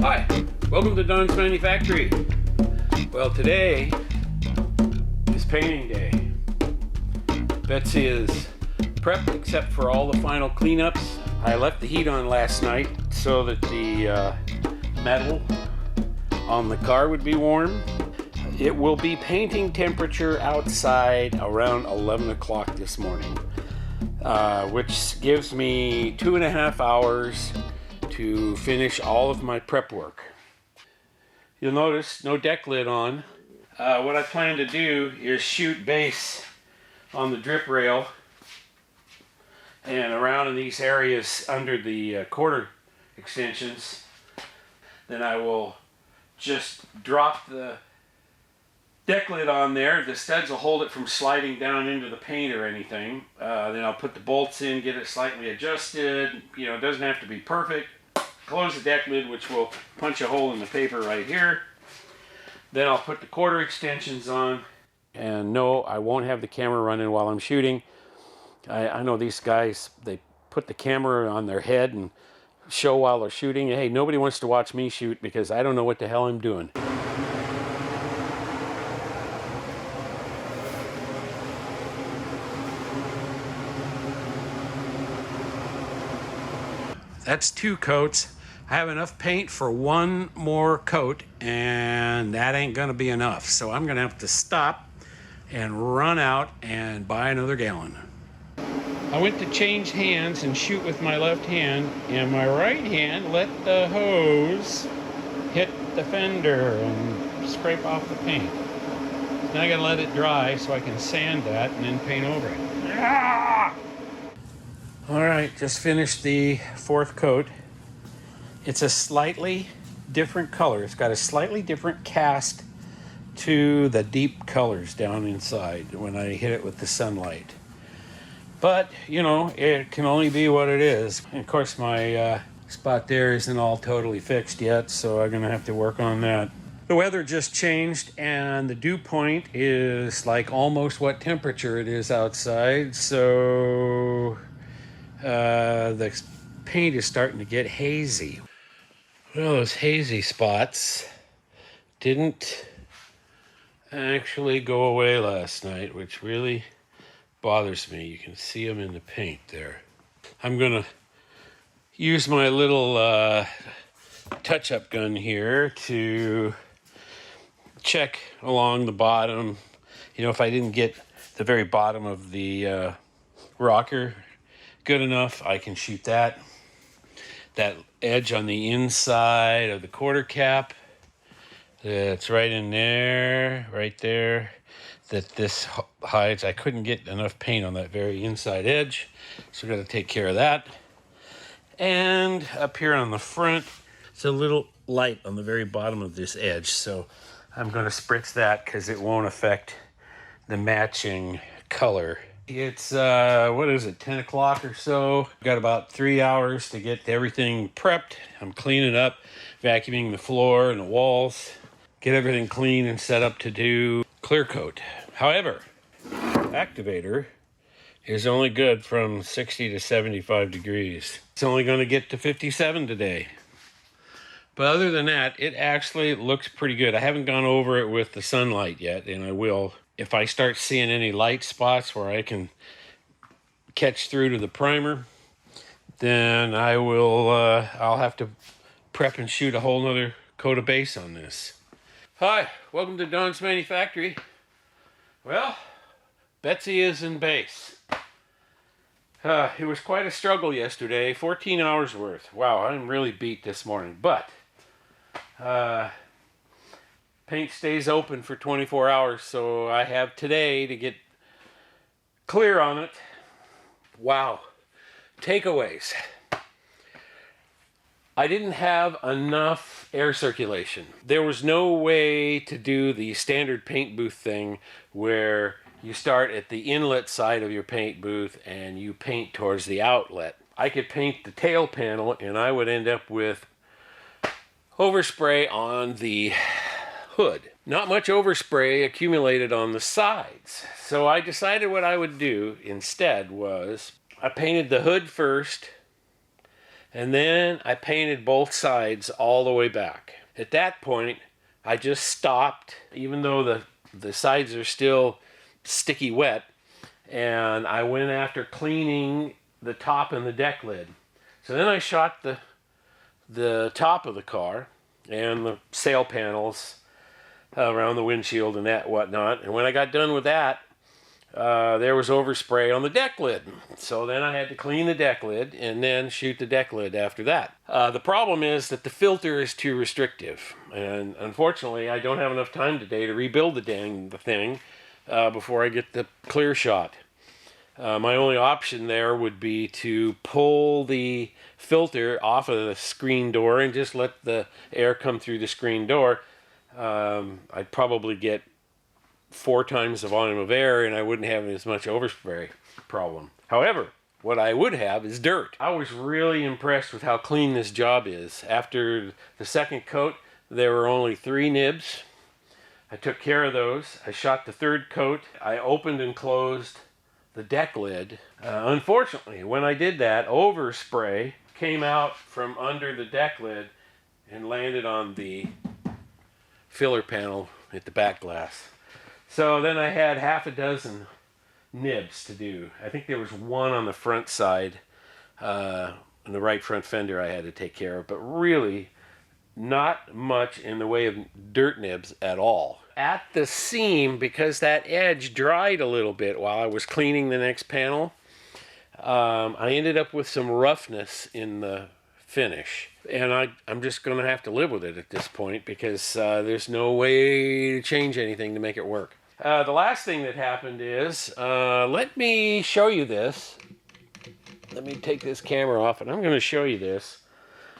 Hi, welcome to Don's Manufactory. Well, today is painting day. Betsy is prepped except for all the final cleanups. I left the heat on last night so that the metal on the car would be warm. It will be painting temperature outside around 11 o'clock this morning, which gives me 2.5 hours to finish all of my prep work. You'll notice no deck lid on. What I plan to do is shoot base on the drip rail and around in these areas under the quarter extensions. Then I will just drop the deck lid on there. The studs will hold it from sliding down into the paint or anything. Then I'll put the bolts in, get it slightly adjusted. You know, it doesn't have to be perfect. Close the deck lid, which will punch a hole in the paper right here. Then I'll put the quarter extensions on. And no, I won't have the camera running while I'm shooting. I know these guys, they put the camera on their head and show while they're shooting. Hey, nobody wants to watch me shoot because I don't know what the hell I'm doing. That's 2 coats. I have enough paint for 1 more coat, and that ain't gonna be enough. So I'm gonna have to stop and run out and buy another gallon. I went to change hands and shoot with my left hand, and my right hand let the hose hit the fender and scrape off the paint. Now I gotta let it dry so I can sand that and then paint over it. Ah! All right, just finished the 4th coat. It's a slightly different color. It's got a slightly different cast to the deep colors down inside when I hit it with the sunlight. But, you know, it can only be what it is. And of course, my spot there isn't all totally fixed yet, so I'm gonna have to work on that. The weather just changed, and the dew point is like almost what temperature it is outside, so the paint is starting to get hazy. Well, those hazy spots didn't actually go away last night, which really bothers me. You can see them in the paint there. I'm gonna use my little touch-up gun here to check along the bottom. You know, if I didn't get the very bottom of the rocker good enough, I can shoot that edge on the inside of the quarter cap. It's right in there, right there, that this hides. I couldn't get enough paint on that very inside edge, so we're going to take care of that. And up here on the front, it's a little light on the very bottom of this edge, so I'm going to spritz that because it won't affect the matching color. It's, what is it, 10 o'clock or so. Got about 3 hours to get everything prepped. I'm cleaning up, vacuuming the floor and the walls, get everything clean and set up to do clear coat. However, activator is only good from 60 to 75 degrees. It's only going to get to 57 today. But other than that, it actually looks pretty good. I haven't gone over it with the sunlight yet, and I will. If I start seeing any light spots where I can catch through to the primer, then I will, I'll have to prep and shoot a whole nother coat of base on this. Hi, welcome to Don's Manufactory. Well, Betsy is in base. It was quite a struggle yesterday, 14 hours worth. Wow, I'm really beat this morning, but paint stays open for 24 hours, so I have today to get clear on it. Wow. Takeaways. I didn't have enough air circulation. There was no way to do the standard paint booth thing where you start at the inlet side of your paint booth and you paint towards the outlet. I could paint the tail panel and I would end up with overspray on the hood. Not much overspray accumulated on the sides. So I decided what I would do instead was I painted the hood first And then I painted both sides all the way back. At that point, I just stopped, even though the sides are still sticky wet, and I went after cleaning the top and the deck lid. So then I shot the top of the car and the sail panels around the windshield and that whatnot. And when I got done with that, there was overspray on the deck lid. So then I had to clean the deck lid and then shoot the deck lid after that. The problem is that the filter is too restrictive. And unfortunately, I don't have enough time today to rebuild the thing before I get the clear shot. My only option there would be to pull the filter off of the screen door and just let the air come through the screen door. I'd probably get 4 times the volume of air and I wouldn't have as much overspray problem. However, what I would have is dirt. I was really impressed with how clean this job is. After the second coat, there were only 3 nibs. I took care of those. I shot the third coat. I opened and closed the deck lid. Unfortunately, when I did that, overspray came out from under the deck lid and landed on the filler panel at the back glass. So then I had half a dozen nibs to do. I think there was 1 on the front side, on the right front fender I had to take care of, but really not much in the way of dirt nibs at all. At the seam, because that edge dried a little bit while I was cleaning the next panel, I ended up with some roughness in the finish. And I'm just going to have to live with it at this point because there's no way to change anything to make it work. The last thing that happened is, let me show you this. Let me take this camera off and I'm going to show you this.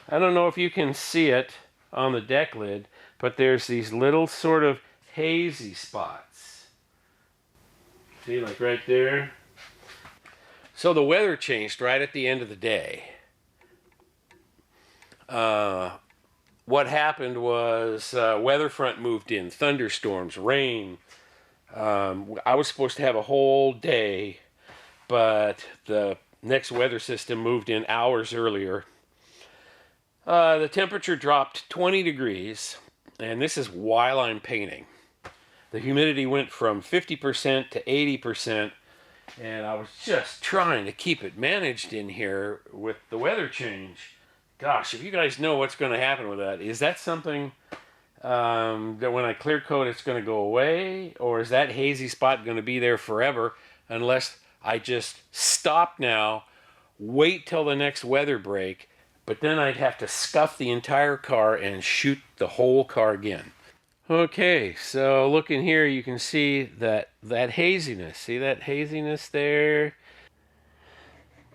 I don't know if you can see it on the deck lid, but there's these little sort of hazy spots. See, like right there? So the weather changed right at the end of the day. What happened was weather front moved in, thunderstorms, rain. I was supposed to have a whole day, but the next weather system moved in hours earlier. The temperature dropped 20 degrees, and this is while I'm painting. The humidity went from 50% to 80%, and I was just trying to keep it managed in here with the weather change. Gosh, if you guys know what's going to happen with that, is that something that when I clear coat it's going to go away, or is that hazy spot going to be there forever unless I just stop now, wait till the next weather break, but then I'd have to scuff the entire car and shoot the whole car again. Okay, so looking here you can see that haziness. See that haziness there?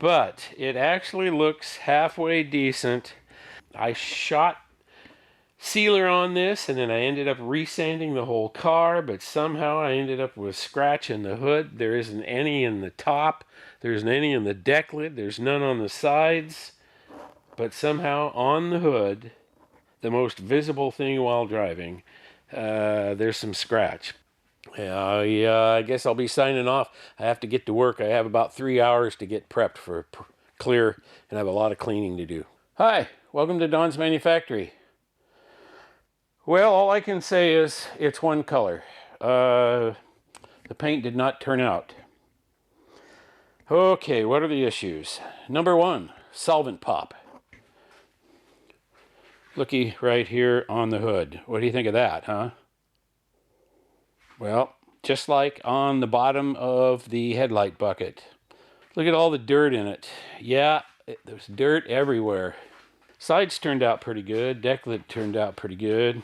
But it actually looks halfway decent. I shot sealer on this and then I ended up resanding the whole car, but somehow I ended up with scratch in the hood. There isn't any in the top. There isn't any in the deck lid. There's none on the sides. But somehow on the hood, the most visible thing while driving, there's some scratch. I guess I'll be signing off. I have to get to work. I have about 3 hours to get prepped for clear and I have a lot of cleaning to do. Hi, welcome to Don's Manufactory. Well, all I can say is it's one color. The paint did not turn out. Okay, what are the issues? Number 1, solvent pop. Looky right here on the hood. What do you think of that, huh? Well, just like on the bottom of the headlight bucket. Look at all the dirt in it. Yeah, there's dirt everywhere. Sides turned out pretty good. Deck lid turned out pretty good.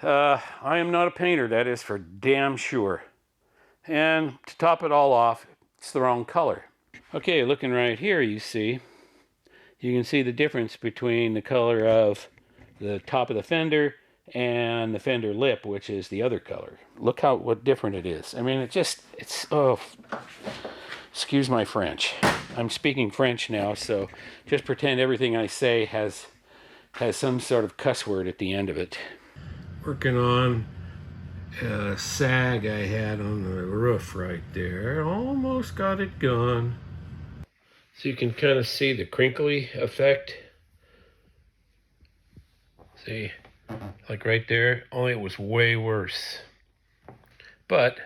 I am not a painter, that is for damn sure. And to top it all off, it's the wrong color. Okay, looking right here, you can see the difference between the color of the top of the fender and the fender lip, which is the other color. Look what different it is. I mean, oh, excuse my French. I'm speaking French now, so just pretend everything I say has some sort of cuss word at the end of it. Working on a sag I had on the roof right there. Almost got it gone. So you can kind of see the crinkly effect. See, like right there, only it was way worse. But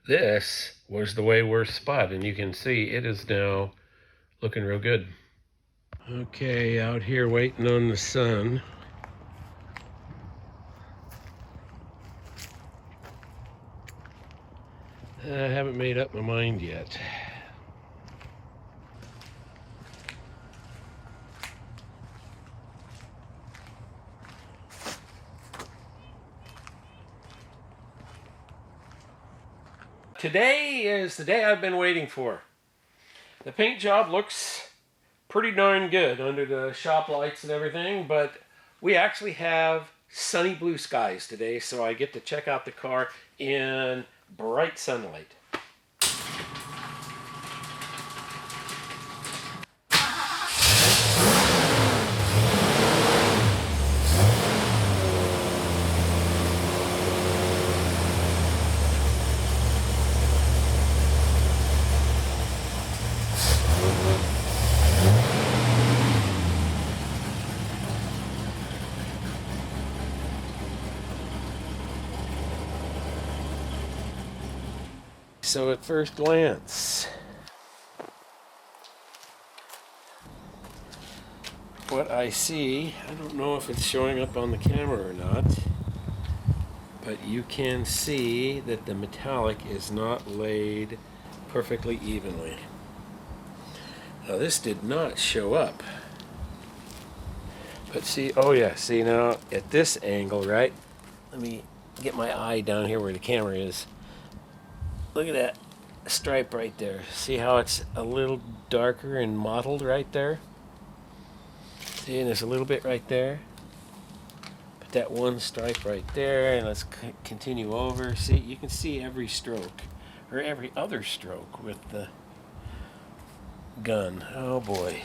this was the way worse spot, and you can see it is now looking real good. Okay, out here waiting on the sun. I haven't made up my mind yet. Today is the day I've been waiting for. The paint job looks pretty darn good under the shop lights and everything, but we actually have sunny blue skies today, so I get to check out the car in bright sunlight. So at first glance, what I see, I don't know if it's showing up on the camera or not, but you can see that the metallic is not laid perfectly evenly. Now this did not show up. But see, oh yeah, see now at this angle, right? Let me get my eye down here where the camera is. Look at that stripe right there. See how it's a little darker and mottled right there? See, and there's a little bit right there. Put that one stripe right there, and let's continue over. See, you can see every stroke, or every other stroke with the gun. Oh boy.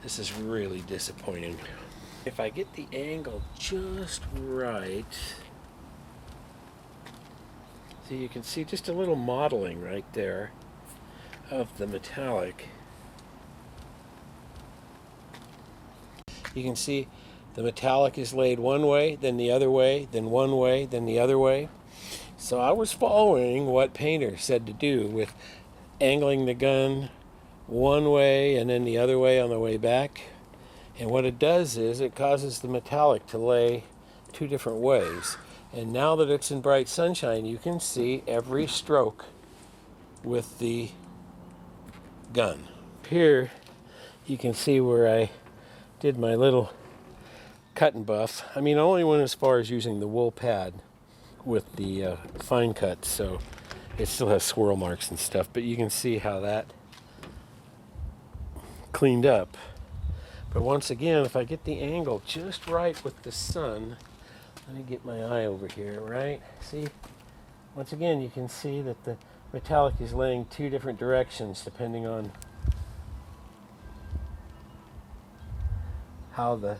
This is really disappointing. If I get the angle just right, see, you can see just a little modeling right there of the metallic. You can see the metallic is laid one way, then the other way, then one way, then the other way. So I was following what Painter said to do with angling the gun one way and then the other way on the way back. And what it does is it causes the metallic to lay two different ways. And now that it's in bright sunshine, you can see every stroke with the gun. Here you can see where I did my little cut and buff. I mean, I only went as far as using the wool pad with the fine cut, so it still has swirl marks and stuff, but you can see how that cleaned up. But once again, if I get the angle just right with the sun, let me get my eye over here, right? See? Once again, you can see that the metallic is laying two different directions depending on how the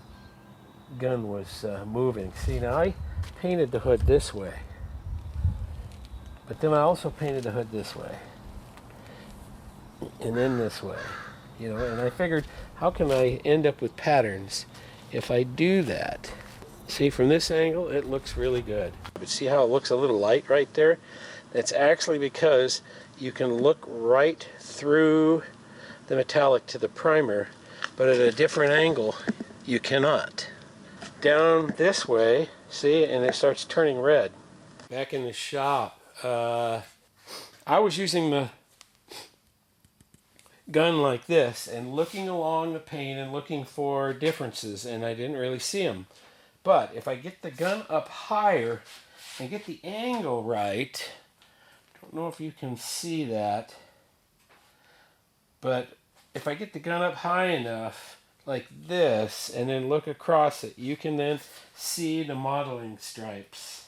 gun was moving. See, now I painted the hood this way, but then I also painted the hood this way, and then this way. You know, and I figured, how can I end up with patterns if I do that? See, from this angle, it looks really good. But see how it looks a little light right there? That's actually because you can look right through the metallic to the primer, but at a different angle, you cannot. Down this way, see, and it starts turning red. Back in the shop, I was using the gun like this and looking along the paint and looking for differences, and I didn't really see them. But if I get the gun up higher and get the angle right, I don't know if you can see that, but if I get the gun up high enough like this and then look across it, you can then see the modeling stripes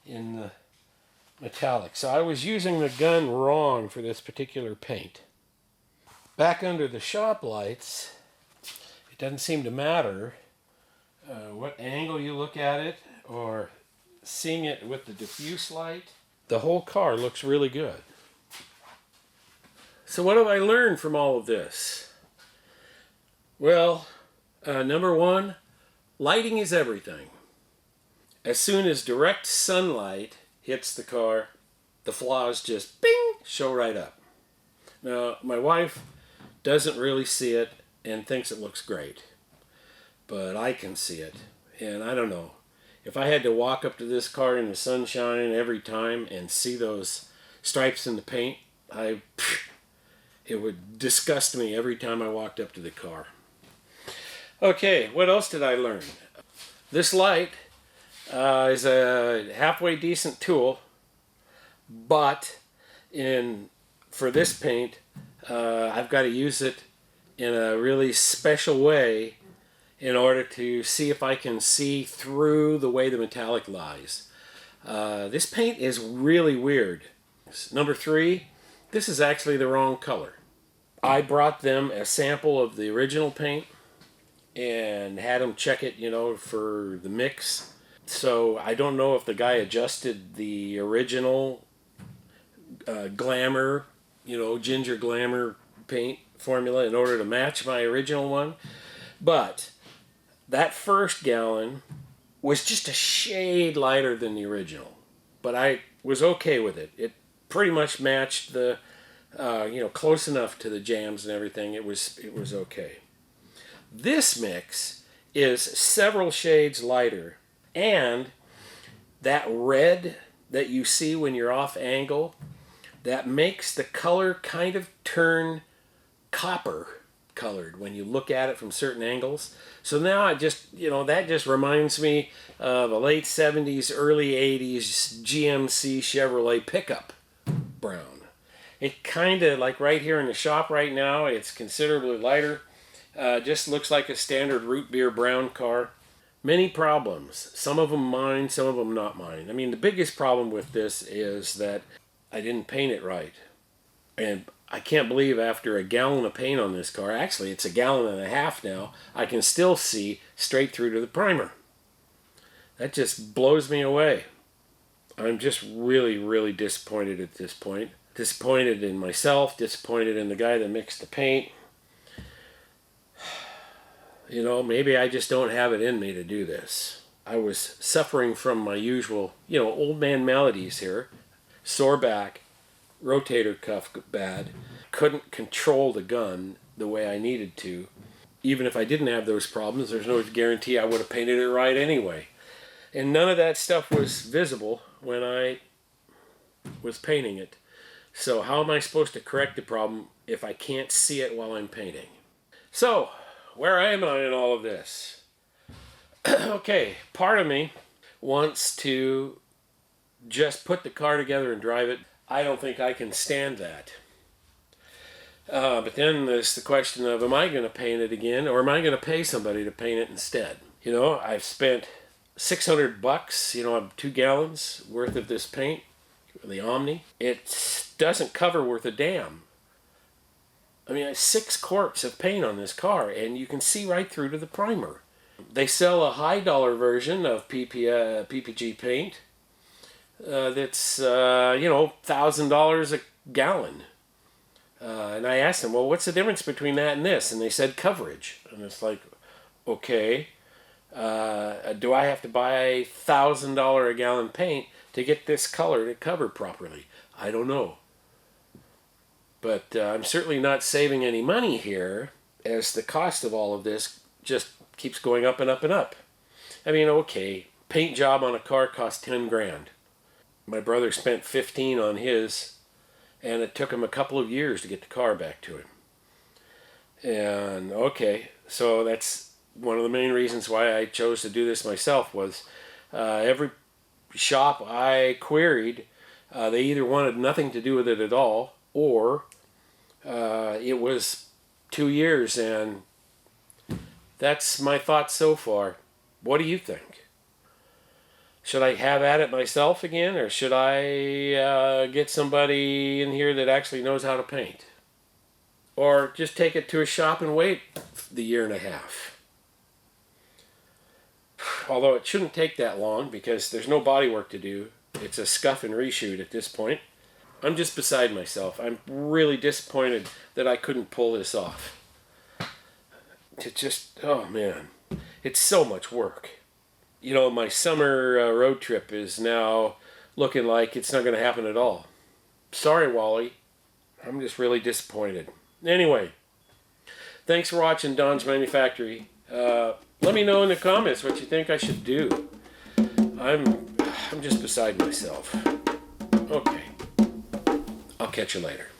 in the metallic. So I was using the gun wrong for this particular paint. Back under the shop lights, it doesn't seem to matter what angle you look at it or seeing it with the diffuse light. The whole car looks really good. So what have I learned from all of this? Well, number one, lighting is everything. As soon as direct sunlight hits the car, the flaws just bing, show right up. Now, my wife doesn't really see it and thinks it looks great, but I can see it, and I don't know. If I had to walk up to this car in the sunshine every time and see those stripes in the paint, it would disgust me every time I walked up to the car. Okay, what else did I learn? This light is a halfway decent tool, but for this paint, I've got to use it in a really special way in order to see if I can see through the way the metallic lies. This paint is really weird. Number three, this is actually the wrong color. I brought them a sample of the original paint and had them check it, for the mix. So I don't know if the guy adjusted the original glamour, ginger glamour paint formula in order to match my original one. But that first gallon was just a shade lighter than the original. But I was okay with it. It pretty much matched the, close enough to the jams and everything. It was okay. This mix is several shades lighter, and that red that you see when you're off angle, that makes the color kind of turn copper colored when you look at it from certain angles. So now that just reminds me of a late 70s, early 80s GMC Chevrolet pickup brown. It kind of, like right here in the shop right now, it's considerably lighter. Just looks like a standard root beer brown car. Many problems. Some of them mine, some of them not mine. I mean, the biggest problem with this is that I didn't paint it right. And I can't believe after a gallon of paint on this car, actually it's a gallon and a half now, I can still see straight through to the primer. That just blows me away. I'm just really, really disappointed at this point. Disappointed in myself, disappointed in the guy that mixed the paint. Maybe I just don't have it in me to do this. I was suffering from my usual, old man maladies here. Sore back, rotator cuff bad. Couldn't control the gun the way I needed to. Even if I didn't have those problems, there's no guarantee I would have painted it right anyway. And none of that stuff was visible when I was painting it. So how am I supposed to correct the problem if I can't see it while I'm painting? So, where am I in all of this? Okay, part of me wants to just put the car together and drive it. I don't think I can stand that. But then there's the question of, am I going to paint it again, or am I going to pay somebody to paint it instead? I've spent $600, on 2 gallons worth of this paint, the Omni. It doesn't cover worth a damn. I mean, 6 quarts of paint on this car, and you can see right through to the primer. They sell a high dollar version of PPG paint that's, $1,000 a gallon. And I asked them, well, what's the difference between that and this? And they said coverage. And it's like, okay, do I have to buy $1,000 a gallon paint to get this color to cover properly? I don't know. But I'm certainly not saving any money here, as the cost of all of this just keeps going up and up and up. I mean, okay, paint job on a car costs 10 grand. My brother spent 15 on his, and it took him a couple of years to get the car back to him. And okay, so that's one of the main reasons why I chose to do this myself was every shop I queried, they either wanted nothing to do with it at all, or it was 2 years, and that's my thoughts so far. What do you think? Should I have at it myself again, or should I get somebody in here that actually knows how to paint? Or just take it to a shop and wait the year and a half? Although it shouldn't take that long because there's no body work to do. It's a scuff and reshoot at this point. I'm just beside myself. I'm really disappointed that I couldn't pull this off. It just, oh man, it's so much work. You know, my summer road trip is now looking like it's not going to happen at all. Sorry, Wally. I'm just really disappointed. Anyway, thanks for watching Don's Manufactory. Let me know in the comments what you think I should do. I'm just beside myself. Okay. I'll catch you later.